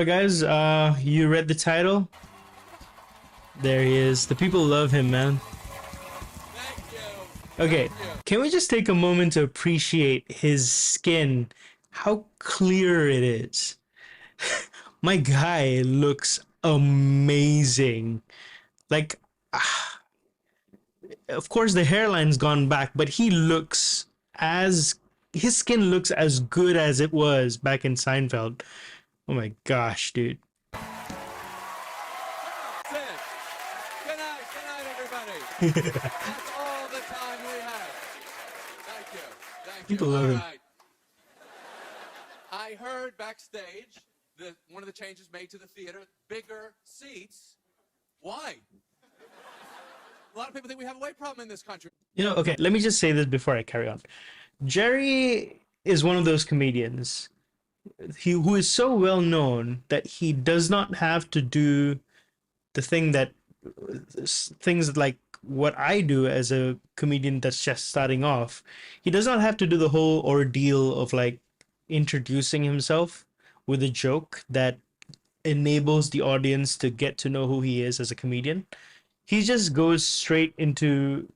So guys, you read the title? There he is. The people love him, man. Thank you. Okay, Thank you. can we just take a moment to appreciate his skin? How clear it is. My guy looks amazing. Like, of course, the hairline's gone back, but he looks as his skin looks as good as it was back in Seinfeld. Oh my gosh, dude. That's it. Good night, everybody. That's all the time we have. Thank you. Thank you. People love All him. right. I heard backstage that one of the changes made to the theater, bigger seats. Why? A lot of people think we have a weight problem in this country. Okay, let me just say this before I carry on. Jerry is one of those comedians who is so well known that he does not have to do the things like what I do as a comedian that's just starting off. He does not have to do the whole ordeal of like introducing himself with a joke that enables the audience to get to know who he is as a comedian. He just goes straight into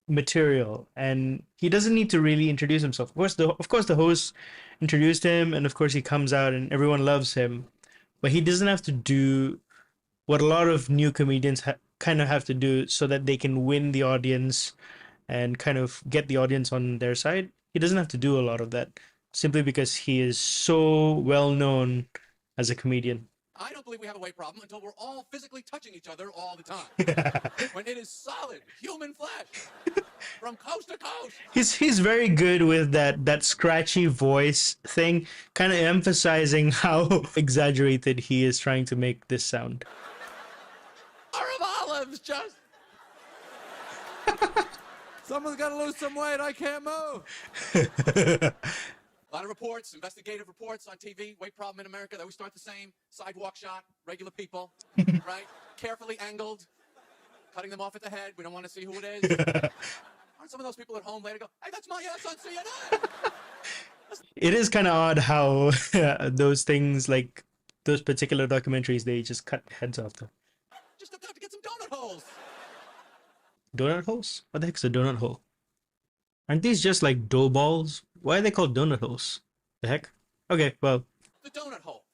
material and he doesn't need to really introduce himself. Of course the host introduced him, and of course he comes out and everyone loves him, but he doesn't have to do what a lot of new comedians kind of have to do so that they can win the audience and kind of get the audience on their side. He doesn't have to do a lot of that simply because he is so well known as a comedian. I don't believe we have a weight problem until we're all physically touching each other all the time. When it is solid human flesh from coast to coast. He's very good with that scratchy voice thing, kind of emphasizing how exaggerated he is trying to make this sound. Bar of olives, just. Someone's got to lose some weight. I can't move. A lot of reports, investigative reports on TV. Weight problem in America. They always start the same. Sidewalk shot, regular people, right? Carefully angled, cutting them off at the head. We don't want to see who it is. Aren't some of those people at home later go, hey, that's my ass on CNN? It is kind of odd how those things, like those particular documentaries, they just cut heads off them. Just about to get some donut holes. Donut holes? What the heck's a donut hole? Aren't these just like dough balls? Why are they called donut holes? The heck? Okay, well. The donut hole.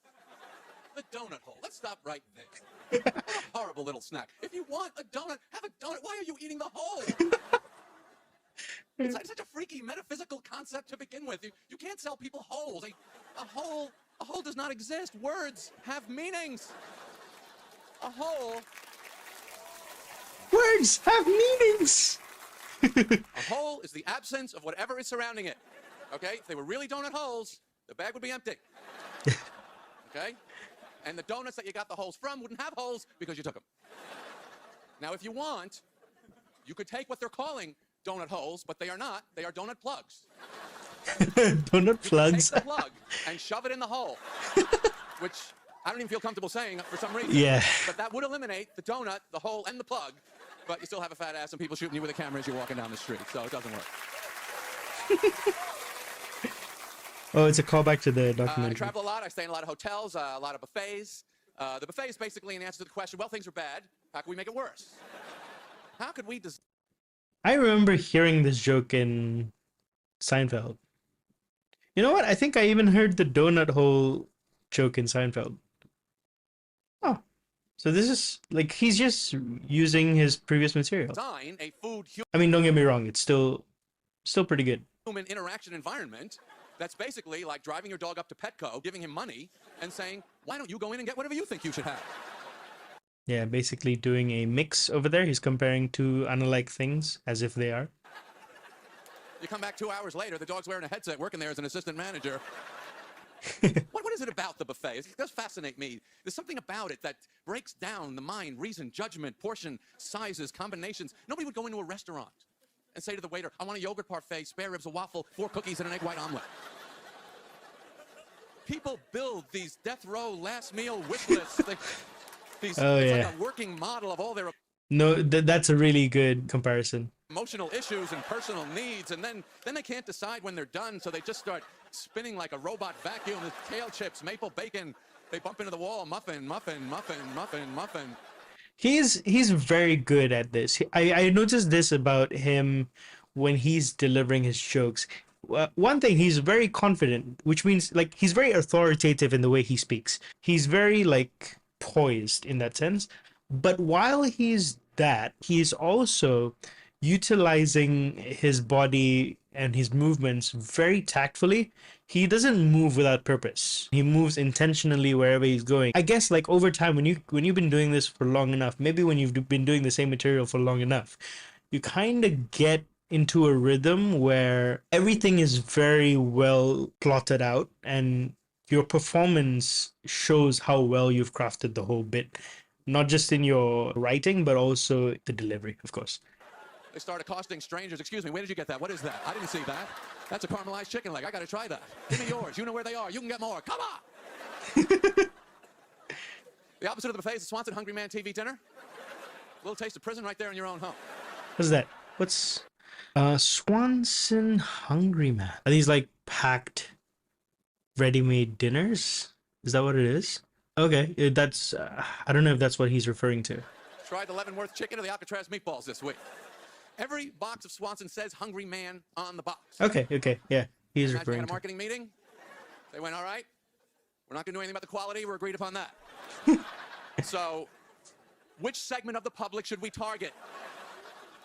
The donut hole. Let's stop right there. What a horrible little snack. If you want a donut, have a donut. Why are you eating the hole? It's like such a freaky metaphysical concept to begin with. You can't sell people holes. A hole does not exist. Words have meanings. A hole. Words have meanings! A hole is the absence of whatever is surrounding it. Okay? If they were really donut holes, the bag would be empty. Okay? And the donuts that you got the holes from wouldn't have holes because you took them. Now, if you want, you could take what they're calling donut holes, but they are not. They are donut plugs. Donut plugs? Take the plug and shove it in the hole, which I don't even feel comfortable saying for some reason. Yeah. But that would eliminate the donut, the hole, and the plug. But you still have a fat ass and people shooting you with a camera as you're walking down the street, so it doesn't work. Oh, it's a callback to the I documentary. travel a lot. I stay in a lot of hotels, a lot of buffets. The buffet is basically an answer to the question, well, things are bad. How can we make it worse? How could we I remember hearing this joke in Seinfeld. You know what? I think I even heard the donut hole joke in Seinfeld. Oh. So this is like he's just using his previous material. design a food I mean, don't get me wrong, it's still pretty good. human interaction environment that's basically like driving your dog up to Petco, giving him money, and saying, why don't you go in and get whatever you think you should have? Yeah, basically doing a mix over there. He's comparing two unlike things as if they are. You come back 2 hours later, the dog's wearing a headset, working there as an assistant manager. What is it about the buffet? It does fascinate me. There's something about it that breaks down the mind, reason, judgment, portion, sizes, combinations. Nobody would go into a restaurant and say to the waiter, I want a yogurt parfait, spare ribs, a waffle, 4 cookies, and an egg white omelet. People build these death row last meal wish lists. It's like a working model of all their No, that's a really good comparison. emotional issues and personal needs, and then they can't decide when they're done, so they just start spinning like a robot vacuum with kale chips, maple bacon, They bump into the wall. Muffin, muffin, muffin, muffin, muffin. He's very good at this. I noticed this about him when he's delivering his jokes. One thing, he's very confident, which means like he's very authoritative in the way he speaks. He's very like poised in that sense. But while he's that, he's also utilizing his body and his movements very tactfully. He doesn't move without purpose. He moves intentionally wherever he's going. I guess like over time when you've been doing this for long enough, maybe when you've been doing the same material for long enough, you kind of get into a rhythm where everything is very well plotted out and your performance shows how well you've crafted the whole bit, not just in your writing but also the delivery, of course. They start accosting strangers. Excuse me, where did you get that? What is that? I didn't see that. That's a caramelized chicken leg. I got to try that. Give me yours. You know where they are. You can get more. Come on. The opposite of the buffet is the Swanson Hungry Man TV dinner. A little taste of prison right there in your own home. What's that? What's Swanson Hungry Man? Are these like packed ready-made dinners? Is that what it is? Okay, that's I don't know if that's what he's referring to. Tried the Leavenworth chicken or the Alcatraz meatballs this week. Every box of Swanson says Hungry Man on the box. Okay, yeah. He's Imagine referring had a to. marketing meeting. They went, all right, we're not going to do anything about the quality. We're agreed upon that. So, which segment of the public should we target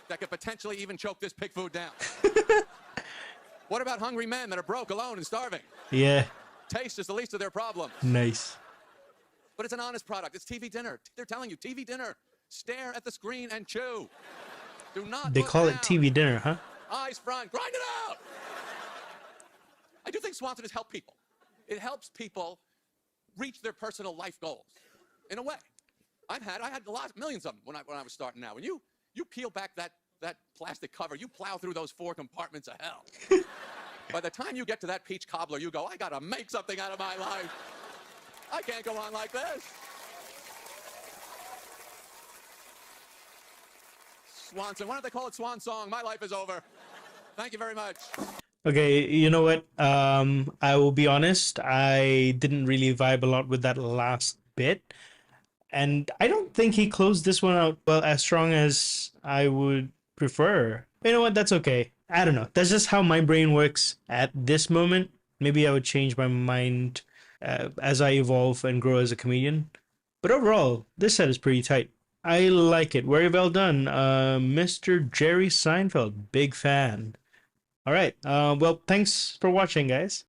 that could potentially even choke this pig food down? What about hungry men that are broke, alone, and starving? Yeah, Taste is the least of their problems. nice. But it's an honest product. It's TV dinner. They're telling you, TV dinner. Stare at the screen and chew. Do not They look call it down. TV dinner, huh? Eyes front. Grind it out. I do think Swanson has helped people. It helps people reach their personal life goals. In a way. I had millions of them when I was starting out. When you peel back that plastic cover, you plow through those 4 compartments of hell. By the time you get to that peach cobbler, you go, I gotta make something out of my life. I can't go on like this. Swanson, why don't they call it Swan Song? My life is over. Thank you very much. Okay, you know what? I will be honest. I didn't really vibe a lot with that last bit. And I don't think he closed this one out well as strong as I would prefer. You know what? That's okay. I don't know. That's just how my brain works at this moment. Maybe I would change my mind as I evolve and grow as a comedian. But overall, this set is pretty tight. I like it. Very well done. Mr. Jerry Seinfeld, big fan. All right. Well, thanks for watching, guys.